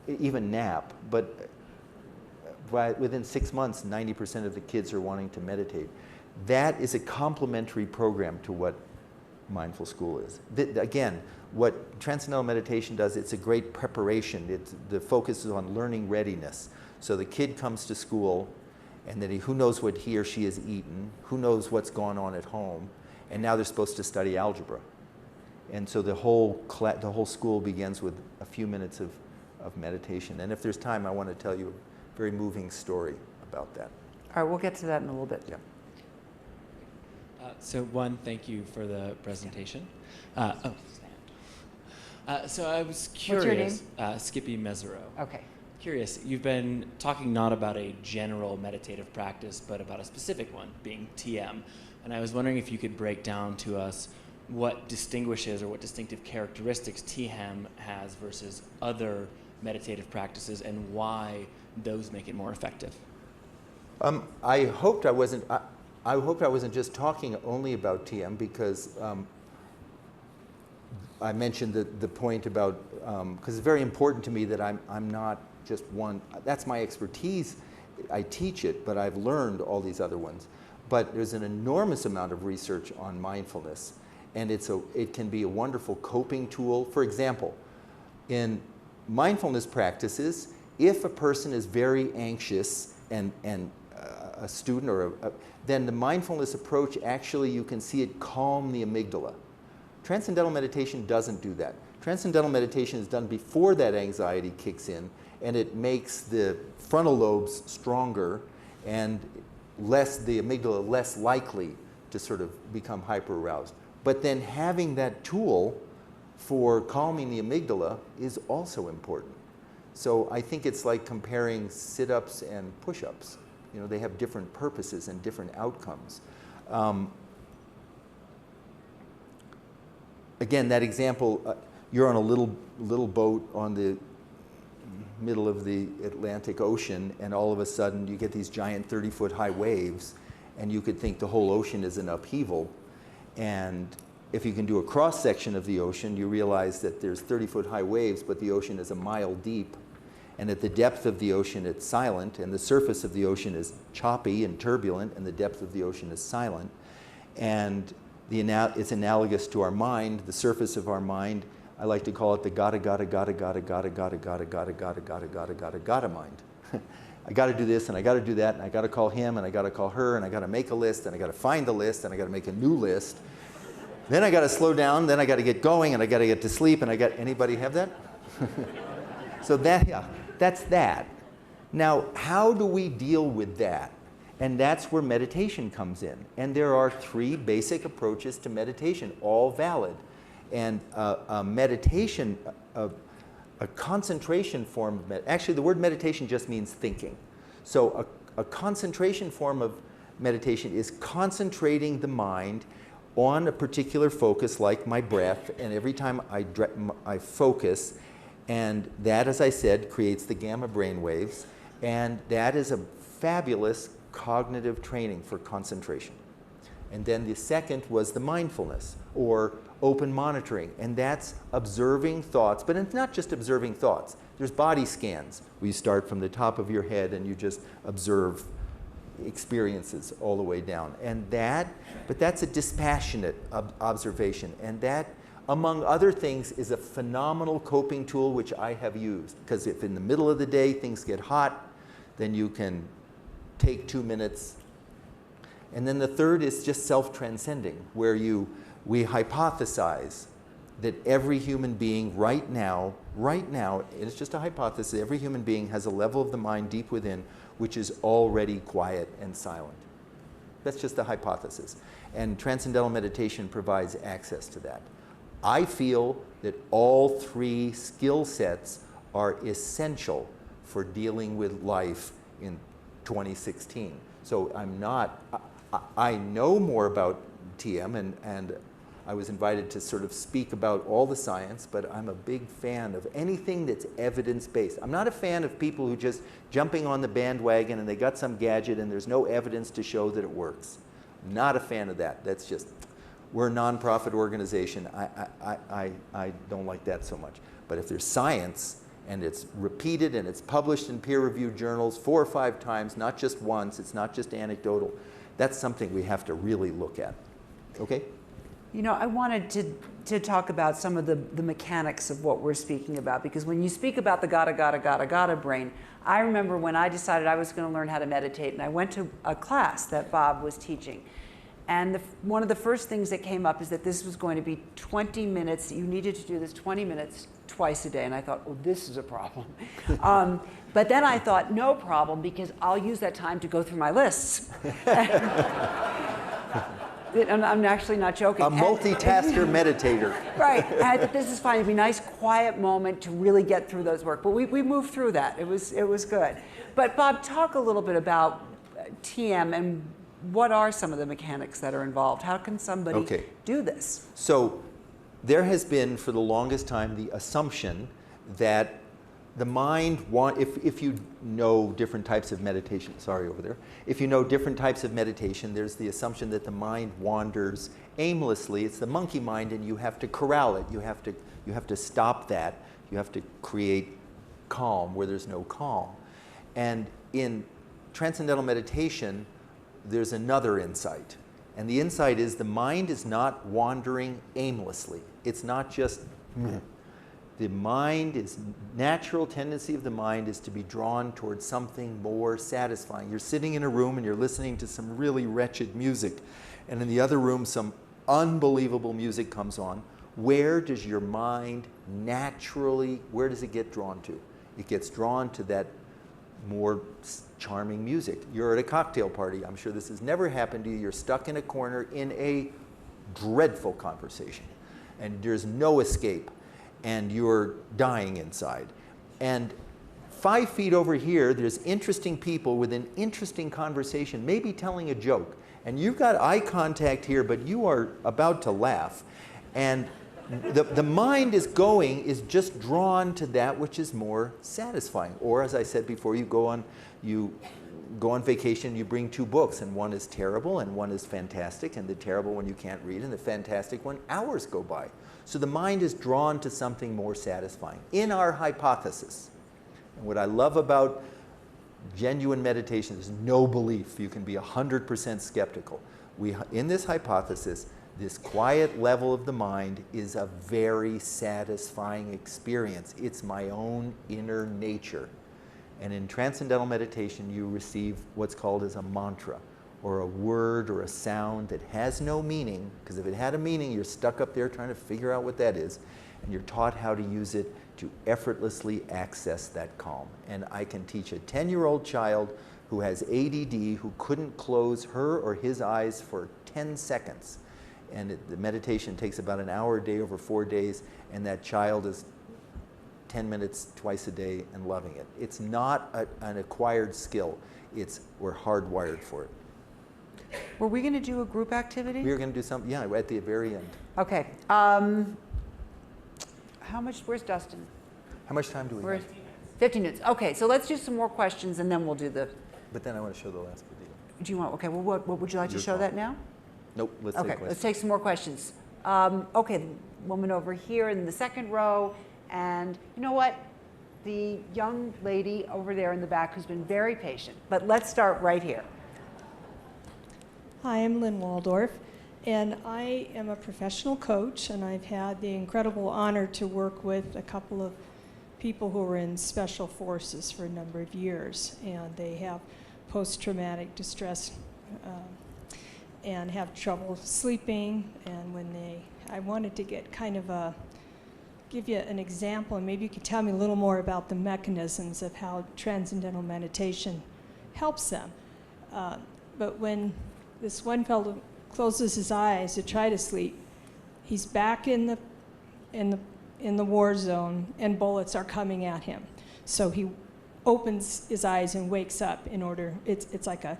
C: even nap. But within 6 months, 90% of the kids are wanting to meditate. That is a complementary program to what Mindful School is. Again, what Transcendental Meditation does, it's a great preparation. The focus is on learning readiness. So the kid comes to school, and then who knows what he or she has eaten, who knows what's gone on at home, and now they're supposed to study algebra. And so the whole school begins with a few minutes of meditation. And if there's time, I want to tell you a very moving story about that.
B: All right, we'll get to that in a little bit.
C: Yeah.
J: So one, thank you for the presentation. So I was curious.
B: What's your name?
J: Skippy Mesereau.
B: Okay.
J: Curious, you've been talking not about a general meditative practice, but about a specific one, being TM. And I was wondering if you could break down to us what distinguishes or what distinctive characteristics TM has versus other meditative practices, and why those make it more effective.
C: I hoped I wasn't just talking only about TM, because I mentioned the point about, because it's very important to me that I'm not just one. That's my expertise. I teach it, but I've learned all these other ones. But there's an enormous amount of research on mindfulness, and it can be a wonderful coping tool. For example, in mindfulness practices, if a person is very anxious and a student then the mindfulness approach, actually you can see it calm the amygdala. Transcendental meditation doesn't do that. Transcendental meditation is done before that anxiety kicks in, and it makes the frontal lobes stronger and the amygdala less likely to sort of become hyper-aroused. But then having that tool for calming the amygdala is also important. So I think it's like comparing sit-ups and push-ups. You know, they have different purposes and different outcomes. Again, that example, you're on a little boat on the middle of the Atlantic Ocean, and all of a sudden you get these giant 30-foot high waves, and you could think the whole ocean is in upheaval. And if you can do a cross-section of the ocean, you realize that there's 30-foot high waves, but the ocean is a mile deep. And at the depth of the ocean, it's silent, and the surface of the ocean is choppy and turbulent, and the depth of the ocean is silent. And it's analogous to our mind, the surface of our mind. I like to call it the gotta mind. I gotta do this, and I gotta do that, and I gotta call him, and I gotta call her, and I gotta make a list, and I gotta find the list, and I gotta make a new list. Then I gotta slow down, then I gotta get going, and I gotta get to sleep, and anybody have that? So that's that. Now, how do we deal with that? And that's where meditation comes in. And there are 3 basic approaches to meditation, all valid. And meditation, a concentration form of actually the word meditation just means thinking. So a concentration form of meditation is concentrating the mind on a particular focus, like my breath, and every time I focus, and that, as I said, creates the gamma brain waves, and that is a fabulous cognitive training for concentration. And then the second was the mindfulness, or open monitoring, and that's observing thoughts, but it's not just observing thoughts. There's body scans, where you start from the top of your head and you just observe experiences all the way down. But that's a dispassionate observation, and that, among other things, is a phenomenal coping tool which I have used. Because if in the middle of the day things get hot, then you can take 2 minutes. And then the third is just self-transcending, where we hypothesize that every human being right now, it's just a hypothesis, every human being has a level of the mind deep within which is already quiet and silent. That's just a hypothesis. And transcendental meditation provides access to that. I feel that all three skill sets are essential for dealing with life in 2016. So I know more about TM, and I was invited to sort of speak about all the science, but I'm a big fan of anything that's evidence-based. I'm not a fan of people who just jumping on the bandwagon and they got some gadget and there's no evidence to show that it works. Not a fan of that. That's just, we're a nonprofit organization. I don't like that so much. But if there's science and it's repeated and it's published in peer-reviewed journals 4 or 5 times, not just once, it's not just anecdotal, that's something we have to really look at. Okay?
B: You know, I wanted to talk about some of the mechanics of what we're speaking about, because when you speak about the gotta brain, I remember when I decided I was going to learn how to meditate, and I went to a class that Bob was teaching. And one of the first things that came up is that this was going to be 20 minutes. You needed to do this 20 minutes twice a day. And I thought, oh, this is a problem. But then I thought, no problem, because I'll use that time to go through my lists. And I'm actually not joking.
C: A multitasker meditator.
B: Right. And I thought this is fine. It'd be a nice, quiet moment to really get through those work. But we moved through that. It was good. But Bob, talk a little bit about TM and what are some of the mechanics that are involved? How can somebody do this?
C: So there has been for the longest time the assumption that the mind, if you know different types of meditation, if you know different types of meditation, there's the assumption that the mind wanders aimlessly. It's the monkey mind, and you have to corral it. You have to stop that. You have to create calm where there's no calm. And in transcendental meditation, there's another insight. And the insight is the mind is not wandering aimlessly. It's not just the natural tendency of the mind is to be drawn towards something more satisfying. You're sitting in a room and you're listening to some really wretched music, and in the other room some unbelievable music comes on. Where does your mind naturally, where does it get drawn to? It gets drawn to that more charming music. You're at a cocktail party. I'm sure this has never happened to you. You're stuck in a corner in a dreadful conversation, and there's no escape. And you're dying inside. And 5 feet over here, there's interesting people with an interesting conversation, maybe telling a joke. And you've got eye contact here, but you are about to laugh. And the mind is just drawn to that which is more satisfying. Or, as I said before, you go on vacation, you bring 2 books, and one is terrible and one is fantastic, and the terrible one you can't read, and the fantastic one, hours go by. So the mind is drawn to something more satisfying in our hypothesis. And what I love about genuine meditation is no belief. You can be 100% skeptical. In this hypothesis, this quiet level of the mind is a very satisfying experience. It's my own inner nature. And in transcendental meditation, you receive what's called as a mantra, or a word or a sound that has no meaning, because if it had a meaning, you're stuck up there trying to figure out what that is, and you're taught how to use it to effortlessly access that calm. And I can teach a 10-year-old child who has ADD, who couldn't close her or his eyes for 10 seconds. And the meditation takes about an hour a day over 4 days, and that child is 10 minutes twice a day and loving it. It's not an acquired skill. We're hardwired for it.
B: Were we going to do a group activity?
C: We were going to do something, yeah, at the very end.
B: Okay. Where's Dustin?
C: How much time do we have?
B: 15 minutes. Okay, so let's do some more questions and then we'll do the...
C: But then I want to show the last video.
B: Do you want, okay, well, what would you like to show that now?
C: Nope, let's take questions.
B: Let's take some more questions. Okay, the woman over here in the second row, and you know what? The young lady over there in the back who's been very patient. But let's start right here.
K: Hi, I'm Lynn Waldorf, and I am a professional coach, and I've had the incredible honor to work with a couple of people who were in special forces for a number of years, and they have post-traumatic distress and have trouble sleeping. And when I wanted to get kind of give you an example, and maybe you could tell me a little more about the mechanisms of how transcendental meditation helps them. But when this one fellow closes his eyes to try to sleep, he's back in the war zone, and bullets are coming at him. So he opens his eyes and wakes up in order. It's like a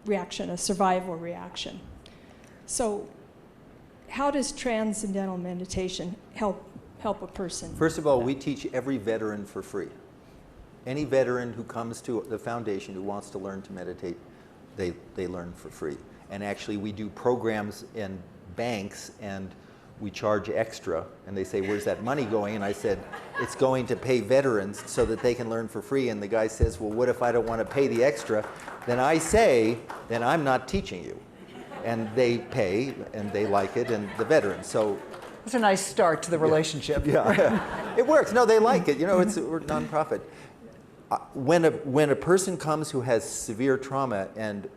K: reaction, a survival reaction. So how does transcendental meditation help a person?
C: First of all, we teach every veteran for free. Any veteran who comes to the foundation who wants to learn to meditate, they learn for free. And actually we do programs in banks, and we charge extra, and they say, where's that money going? And I said, it's going to pay veterans so that they can learn for free. And the guy says, well, what if I don't want to pay the extra? Then I say, then I'm not teaching you. And they pay, and they like it, and the veterans. So
B: That's a nice start to the relationship.
C: yeah, it works. No, they like it. You know, we're a nonprofit. When a person comes who has severe trauma, and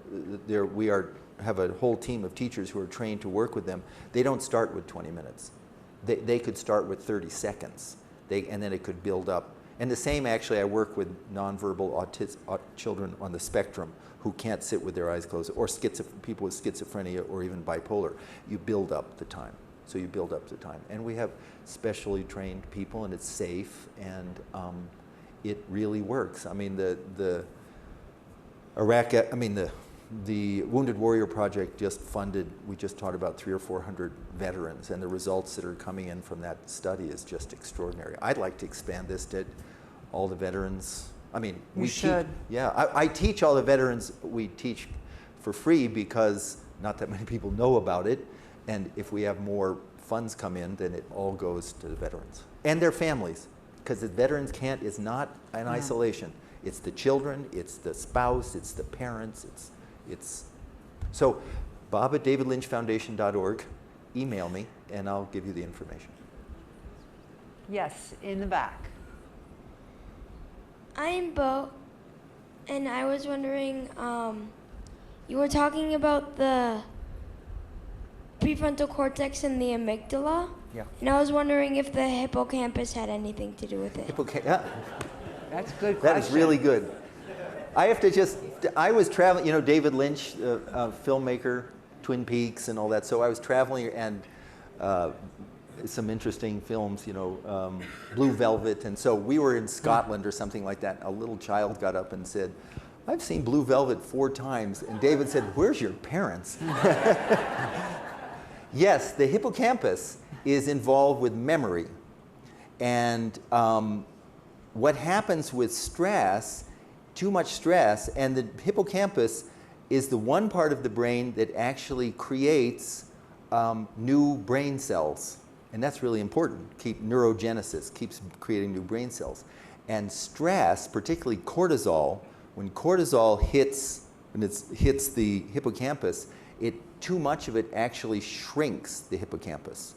C: we have a whole team of teachers who are trained to work with them, they don't start with 20 minutes. They could start with 30 seconds, and then it could build up. And the same, actually, I work with nonverbal children on the spectrum who can't sit with their eyes closed, or people with schizophrenia or even bipolar. You build up the time. So you build up the time. And we have specially trained people, and it's safe, and it really works. I mean, the Wounded Warrior Project just funded, we just taught about 300 or 400 veterans, and the results that are coming in from that study is just extraordinary. I'd like to expand this to all the veterans. I mean,
B: we should.
C: I teach all the veterans. We teach for free because not that many people know about it, and if we have more funds come in, then it all goes to the veterans and their families, because the veterans camp is not in isolation. It's the children, it's the spouse, it's the parents, it's so Bob at davidlynchfoundation.org, email me and I'll give you the information.
B: Yes, in the back.
L: I'm Bo, and I was wondering, you were talking about the prefrontal cortex and the amygdala.
C: Yeah.
L: And I was wondering if the hippocampus had anything to do with it.
C: Yeah.
B: That's a good question.
C: That is really good. I was traveling, you know, David Lynch, filmmaker, Twin Peaks and all that, so I was traveling, and some interesting films, you know, Blue Velvet, and so we were in Scotland or something like that. A little child got up and said, I've seen Blue Velvet 4 times, and David said, where's your parents? Yes, the hippocampus is involved with memory, and what happens with stress, too much stress, and the hippocampus is the one part of the brain that actually creates new brain cells. And that's really important. Neurogenesis keeps creating new brain cells. And stress, particularly cortisol, when cortisol hits the hippocampus, too much of it actually shrinks the hippocampus.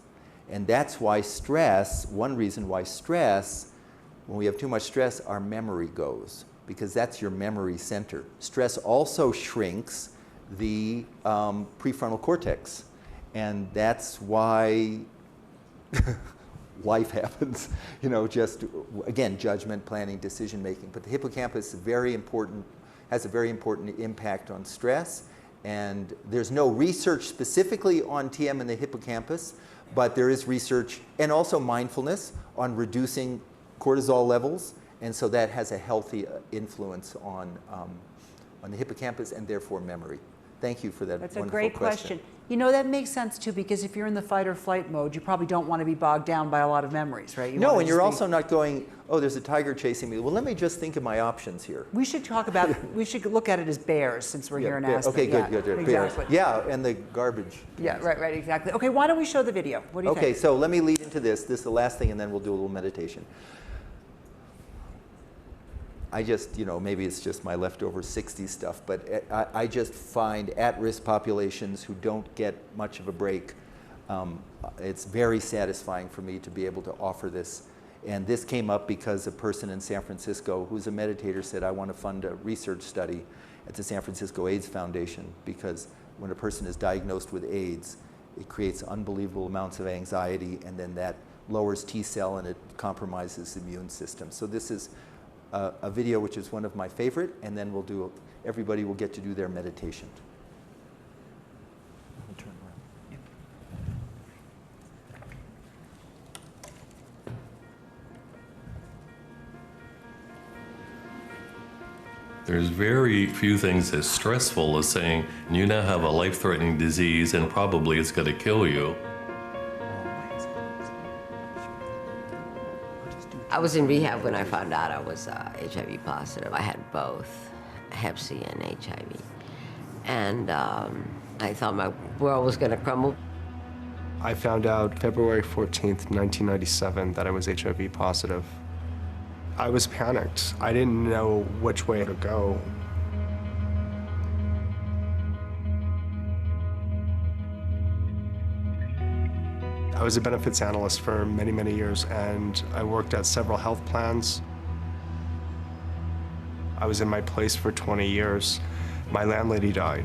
C: And that's why stress, one reason why stress, when we have too much stress, our memory goes, because that's your memory center. Stress also shrinks the prefrontal cortex. And that's why life happens, you know, just, again, judgment, planning, decision making. But the hippocampus is very important, has a very important impact on stress. And there's no research specifically on TM in the hippocampus, but there is research, and also mindfulness, on reducing cortisol levels. And so that has a healthy influence on the hippocampus and therefore memory. Thank you for that wonderful question.
B: That's a great question. You know, that makes sense too, because if you're in the fight or flight mode, you probably don't want to be bogged down by a lot of memories, right?
C: No, and you're also not going, oh, there's a tiger chasing me. Well, let me just think of my options here.
B: We should talk about, we should look at it as bears, since we're here in Aspen.
C: Okay, good.
B: Exactly.
C: Bears. Yeah, and the garbage.
B: Yeah, right, exactly. Okay, why don't we show the video? What do you think?
C: Okay, so let me lead into this. This is the last thing, and then we'll do a little meditation. I just, you know, maybe it's just my leftover 60s stuff, but I just find at-risk populations who don't get much of a break, it's very satisfying for me to be able to offer this. And this came up because a person in San Francisco who's a meditator said, I want to fund a research study at the San Francisco AIDS Foundation, because when a person is diagnosed with AIDS, it creates unbelievable amounts of anxiety, and then that lowers T cell and it compromises the immune system. So this is a video which is one of my favorite, and then everybody will get to do their meditation. Turn around. Yep.
M: There's very few things as stressful as saying, you now have a life-threatening disease and probably it's going to kill you.
N: I was in rehab when I found out I was HIV positive. I had both Hep C and HIV. And I thought my world was going to crumble.
O: I found out February 14th, 1997, that I was HIV positive. I was panicked. I didn't know which way to go. I was a benefits analyst for many, many years, and I worked at several health plans. I was in my place for 20 years. My landlady died.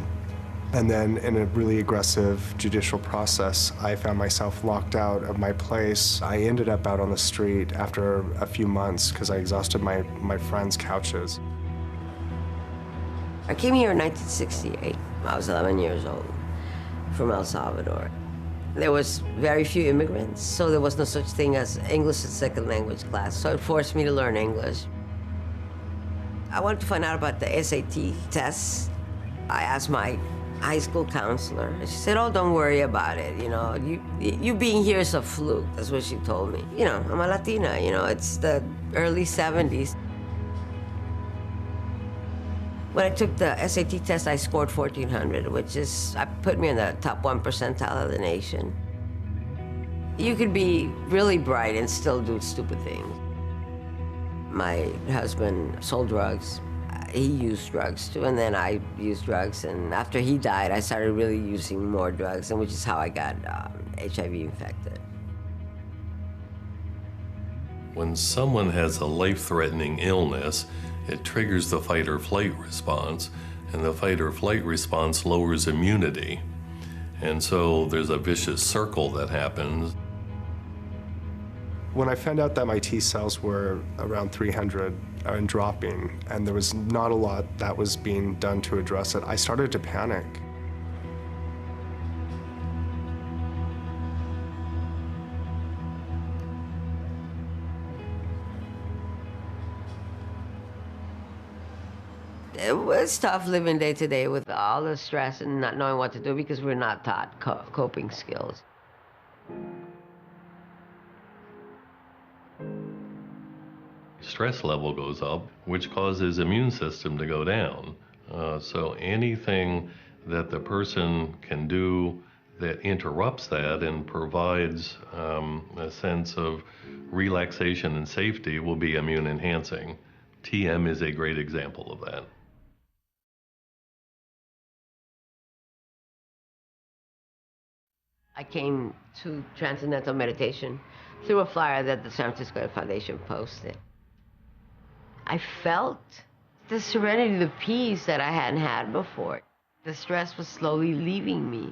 O: And then in a really aggressive judicial process, I found myself locked out of my place. I ended up out on the street after a few months because I exhausted my friends' couches.
N: I came here in 1968. I was 11 years old, from El Salvador. There was very few immigrants, so there was no such thing as English as second language class, so it forced me to learn English. I wanted to find out about the SAT tests. I asked my high school counselor, and she said, oh, don't worry about it, you know, you being here is a fluke, that's what she told me. You know, I'm a Latina, you know, it's the early 70s. When I took the SAT test, I scored 1,400, which put me in the top 1 percentile of the nation. You could be really bright and still do stupid things. My husband sold drugs. He used drugs too, and then I used drugs, and after he died, I started really using more drugs, and which is how I got HIV infected.
M: When someone has a life-threatening illness, it triggers the fight or flight response, and the fight or flight response lowers immunity. And so there's a vicious circle that happens.
O: When I found out that my T cells were around 300 and dropping, and there was not a lot that was being done to address it, I started to panic.
N: It was tough living day to day with all the stress and not knowing what to do because we're not taught coping skills.
M: Stress level goes up, which causes immune system to go down. So anything that the person can do that interrupts that and provides a sense of relaxation and safety will be immune enhancing. TM is a great example of that.
N: I came to Transcendental Meditation through a flyer that the San Francisco Foundation posted. I felt the serenity, the peace that I hadn't had before. The stress was slowly leaving me.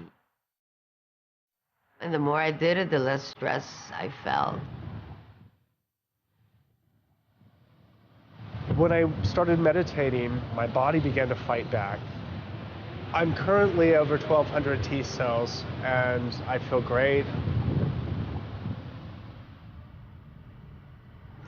N: And the more I did it, the less stress I felt.
O: When I started meditating, my body began to fight back. I'm currently over 1,200 T cells, and I feel great.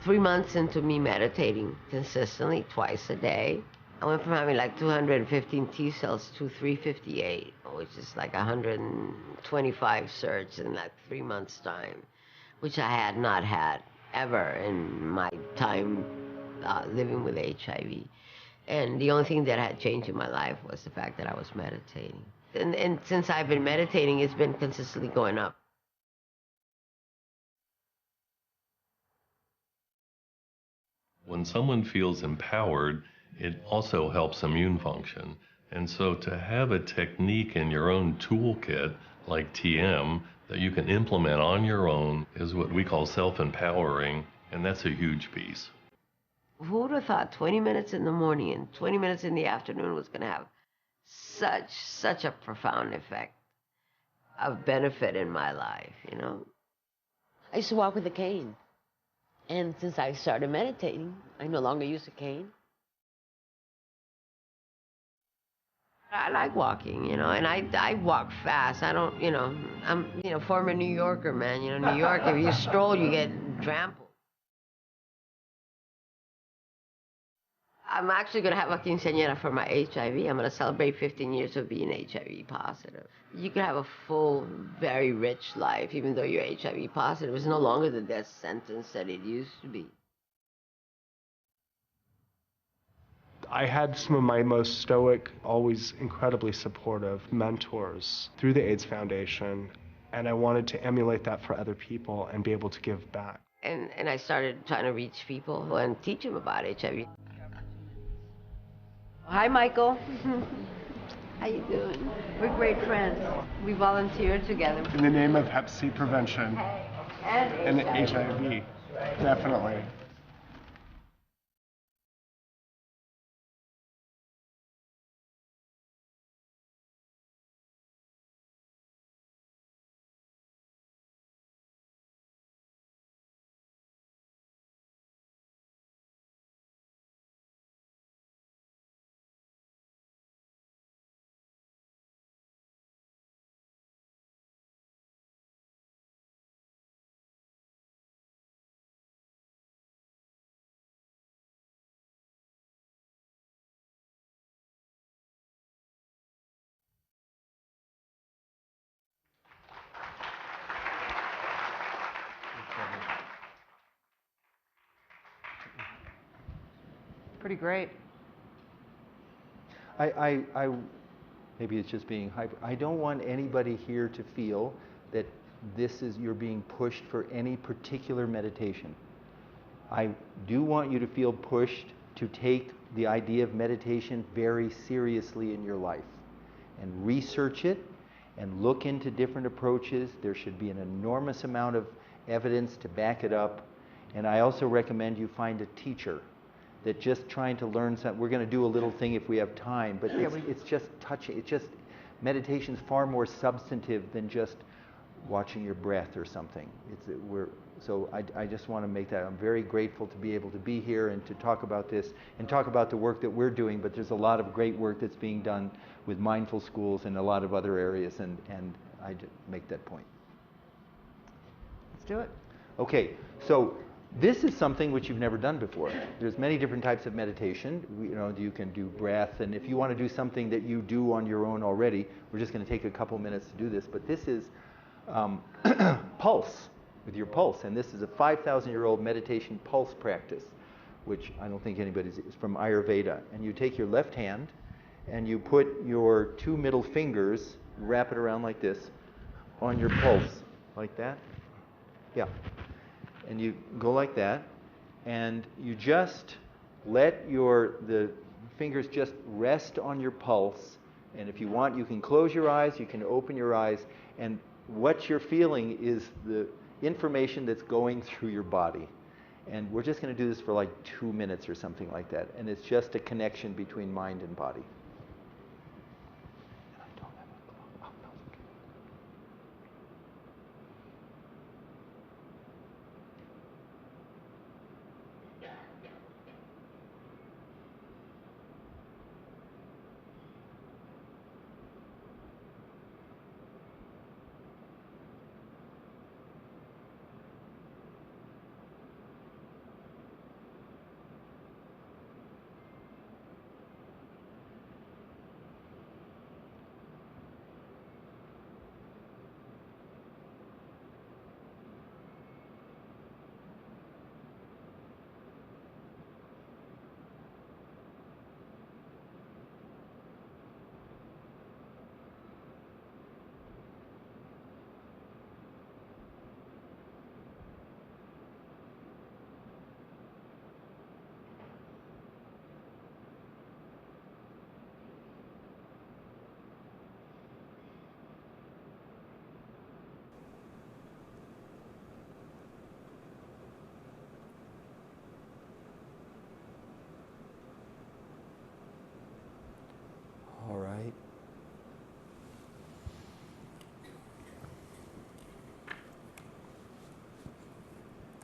N: 3 months into me meditating consistently twice a day, I went from having like 215 T cells to 358, which is like 125 surge in like 3 months' time, which I had not had ever in my time living with HIV. And the only thing that had changed in my life was the fact that I was meditating. And since I've been meditating, it's been consistently going up.
M: When someone feels empowered, it also helps immune function. And so to have a technique in your own toolkit, like TM, that you can implement on your own is what we call self-empowering. And that's a huge piece.
N: Who would have thought 20 minutes in the morning and 20 minutes in the afternoon was going to have such a profound effect of benefit in my life, you know? I used to walk with a cane. And since I started meditating, I no longer use a cane. I like walking, you know, and I walk fast. I don't, you know, I'm, you know, former New Yorker, man. You know, New York, if you stroll, you get trampled. I'm actually going to have a quinceañera for my HIV. I'm going to celebrate 15 years of being HIV positive. You can have a full, very rich life, even though you're HIV positive. It's no longer the death sentence that it used to be.
O: I had some of my most stoic, always incredibly supportive mentors through the AIDS Foundation, and I wanted to emulate that for other people and be able to give back.
N: And I started trying to reach people and teach them about HIV. Hi, Michael. How you doing? We're great friends. We volunteered together.
O: In the name of Hep C prevention
N: And
O: HIV, definitely.
B: Pretty great.
C: Maybe it's just being hyper. I don't want anybody here to feel that you're being pushed for any particular meditation. I do want you to feel pushed to take the idea of meditation very seriously in your life and research it and look into different approaches. There should be an enormous amount of evidence to back it up. And I also recommend you find a teacher that just trying to learn something. We're going to do a little thing if we have time, but it's just touching. It's just, meditation's far more substantive than just watching your breath or something. So I just want to make that. I'm very grateful to be able to be here and to talk about this and talk about the work that we're doing, but there's a lot of great work that's being done with mindful schools and a lot of other areas, and I just make that point.
B: Let's do it.
C: Okay, so this is something which you've never done before. There's many different types of meditation. You can do breath, and if you want to do something that you do on your own already, we're just going to take a couple minutes to do this. But this is pulse, with your pulse, and this is a 5,000-year-old meditation pulse practice, which I don't think anybody's, is from Ayurveda. And you take your left hand, and you put your two middle fingers, wrap it around like this, on your pulse, like that. Yeah. And you go like that, and you just let the fingers just rest on your pulse. And if you want, you can close your eyes, you can open your eyes, and what you're feeling is the information that's going through your body. And we're just going to do this for like 2 minutes or something like that. And it's just a connection between mind and body.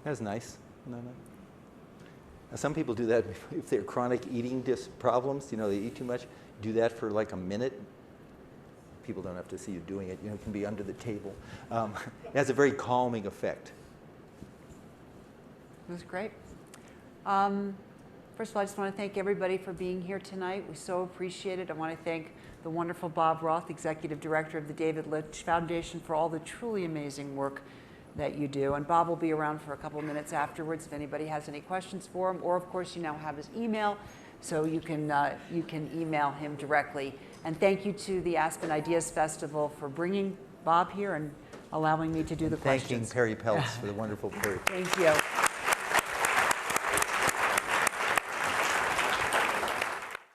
C: That's nice. No. Some people do that if they're chronic eating problems, you know, they eat too much. Do that for like a minute. People don't have to see you doing it. You know, it can be under the table. It has a very calming effect.
B: It was great. First of all, I just want to thank everybody for being here tonight. We so appreciate it. I want to thank the wonderful Bob Roth, Executive Director of the David Litch Foundation, for all the truly amazing work that you do. And Bob will be around for a couple of minutes afterwards if anybody has any questions for him. Or, of course, you now have his email, so you can email him directly. And thank you to the Aspen Ideas Festival for bringing Bob here and allowing me to do the questions.
C: Thanking Perry Peltz for the wonderful Perry.
B: Thank you.